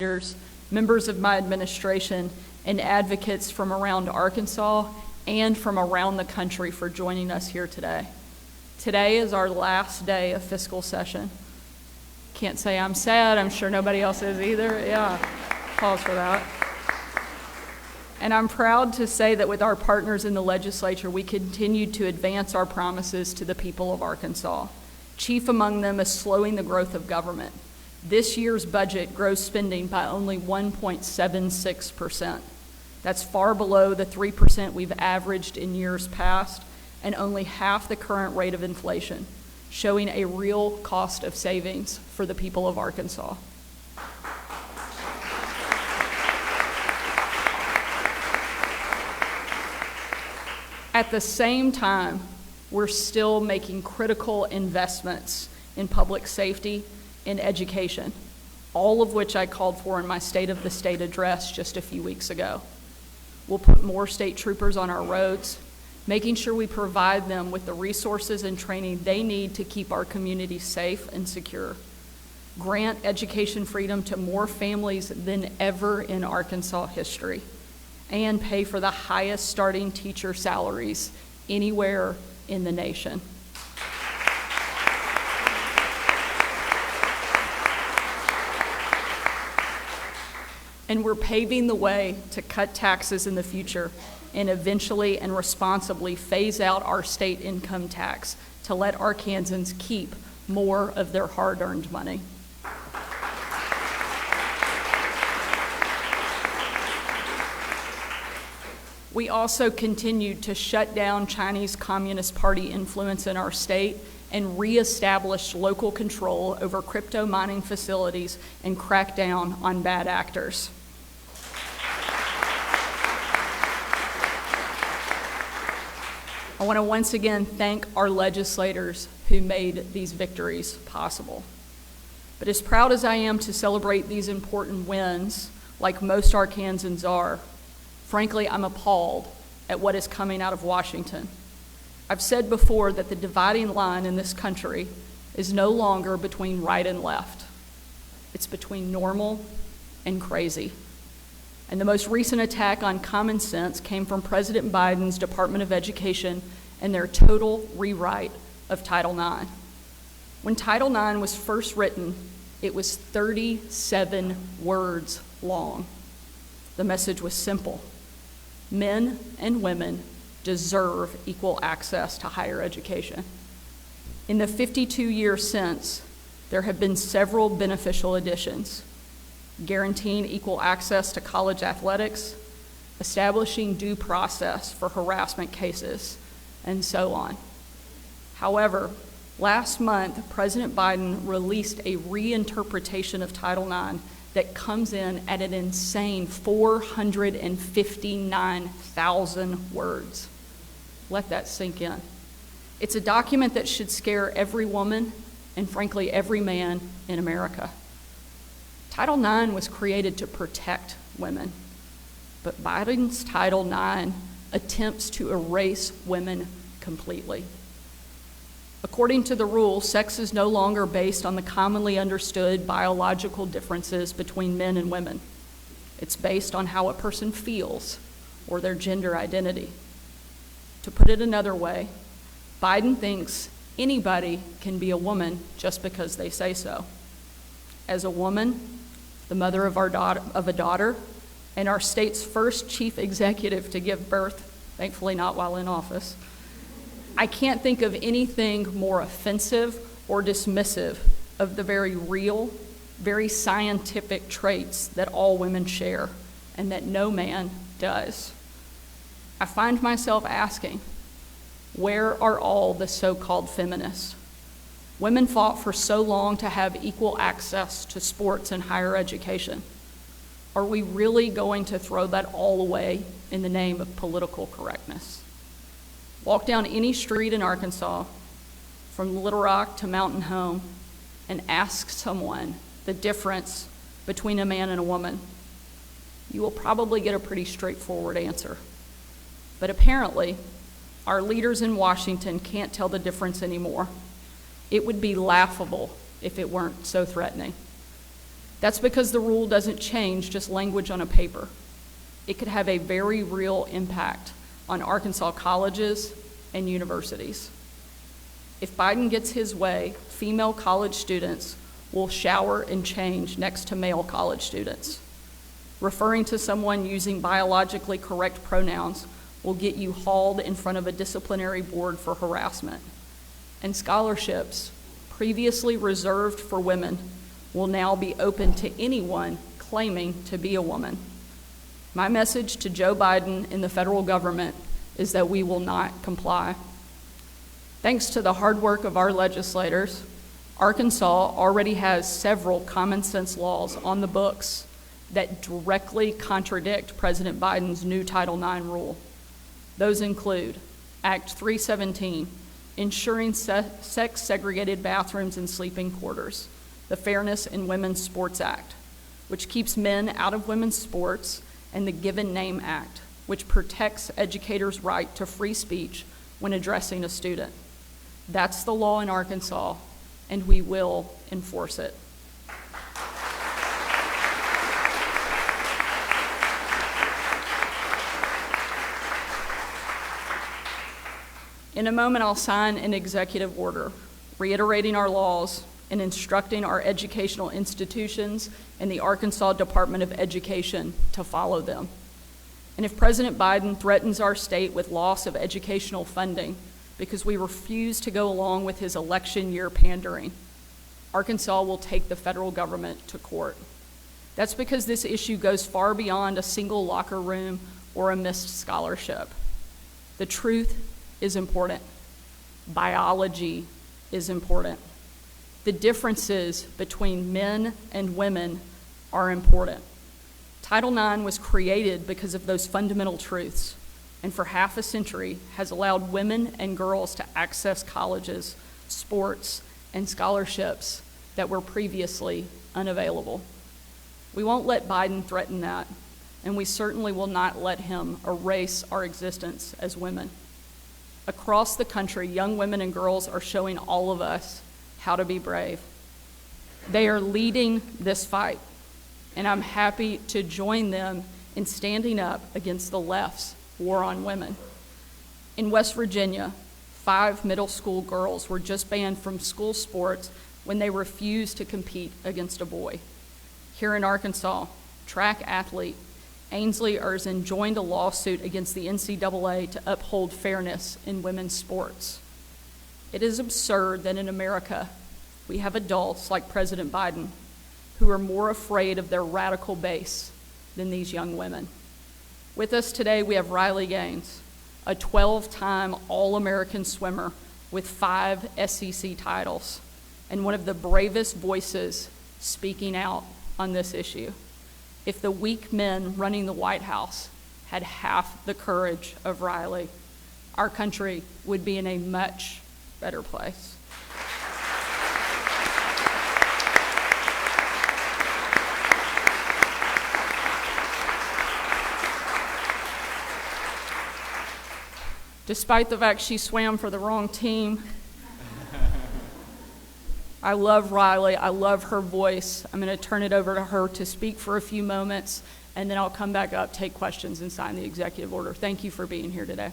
leaders, members of my administration, and advocates from around Arkansas and from around the country for joining us here today. Today is our last day of fiscal session. Can't say I'm sad. I'm sure nobody else is either. Yeah, pause for that. And I'm proud to say that with our partners in the legislature, we continue to advance our promises to the people of Arkansas. Chief among them is slowing the growth of government. This year's budget grows spending by only 1.76%. That's far below the 3% we've averaged in years past and only half the current rate of inflation, showing a real cost of savings for the people of Arkansas. At the same time, we're still making critical investments in public safety and education, all of which I called for in my State of the State address just a few weeks ago. We'll put more state troopers on our roads, making sure we provide them with the resources and training they need to keep our communities safe and secure. Grant education freedom to more families than ever in Arkansas history, and pay for the highest starting teacher salaries anywhere in the nation. And we're paving the way to cut taxes in the future and eventually and responsibly phase out our state income tax to let Arkansans keep more of their hard-earned money. We also continued to shut down Chinese Communist Party influence in our state and reestablished local control over crypto mining facilities and crack down on bad actors. I want to once again thank our legislators who made these victories possible. But as proud as I am to celebrate these important wins, like most Arkansans are, frankly, I'm appalled at what is coming out of Washington. I've said before that the dividing line in this country is no longer between right and left. It's between normal and crazy. And the most recent attack on common sense came from President Biden's Department of Education and their total rewrite of Title IX. When Title IX was first written, it was 37 words long. The message was simple. Men and women deserve equal access to higher education. In the 52 years since, there have been several beneficial additions: guaranteeing equal access to college athletics, establishing due process for harassment cases, and so on. However, last month, President Biden released a reinterpretation of Title IX that comes in at an insane 459,000 words. Let that sink in. It's a document that should scare every woman and, frankly, every man in America. Title IX was created to protect women, but Biden's Title IX attempts to erase women completely. According to the rule, sex is no longer based on the commonly understood biological differences between men and women. It's based on how a person feels or their gender identity. To put it another way, Biden thinks anybody can be a woman just because they say so. As a woman, the mother of a daughter, and our state's first chief executive to give birth, thankfully not while in office, I can't think of anything more offensive or dismissive of the very real, very scientific traits that all women share and that no man does. I find myself asking, where are all the so-called feminists? Women fought for so long to have equal access to sports and higher education. Are we really going to throw that all away in the name of political correctness? Walk down any street in Arkansas, from Little Rock to Mountain Home, and ask someone the difference between a man and a woman. You will probably get a pretty straightforward answer. But apparently, our leaders in Washington can't tell the difference anymore. It would be laughable if it weren't so threatening. That's because the rule doesn't change just language on a paper. It could have a very real impact on Arkansas colleges and universities. If Biden gets his way, female college students will shower and change next to male college students. Referring to someone using biologically correct pronouns will get you hauled in front of a disciplinary board for harassment. And scholarships, previously reserved for women, will now be open to anyone claiming to be a woman. My message to Joe Biden and the federal government is that we will not comply. Thanks to the hard work of our legislators, Arkansas already has several common sense laws on the books that directly contradict President Biden's new Title IX rule. Those include Act 317, ensuring sex-segregated bathrooms and sleeping quarters, the Fairness in Women's Sports Act, which keeps men out of women's sports, and the Given Name Act, which protects educators' right to free speech when addressing a student. That's the law in Arkansas, and we will enforce it. In a moment, I'll sign an executive order reiterating our laws and instructing our educational institutions and the Arkansas Department of Education to follow them. And if President Biden threatens our state with loss of educational funding because we refuse to go along with his election year pandering, Arkansas will take the federal government to court. That's because this issue goes far beyond a single locker room or a missed scholarship. The truth is important. Biology is important. The differences between men and women are important. Title IX was created because of those fundamental truths, and for half a century has allowed women and girls to access colleges, sports, and scholarships that were previously unavailable. We won't let Biden threaten that, and we certainly will not let him erase our existence as women. Across the country, young women and girls are showing all of us how to be brave. They are leading this fight, and I'm happy to join them in standing up against the left's war on women. In West Virginia, 5 middle school girls were just banned from school sports when they refused to compete against a boy. Here in Arkansas, track athlete Ainsley Erzin joined a lawsuit against the NCAA to uphold fairness in women's sports. It is absurd that in America, we have adults like President Biden who are more afraid of their radical base than these young women. With us today, we have Riley Gaines, a 12-time All-American swimmer with 5 SEC titles and one of the bravest voices speaking out on this issue. If the weak men running the White House had half the courage of Riley, our country would be in a much better place. Despite the fact she swam for the wrong team, I love Riley. I love her voice. I'm going to turn it over to her to speak for a few moments, and then I'll come back up, take questions, and sign the executive order. Thank you for being here today.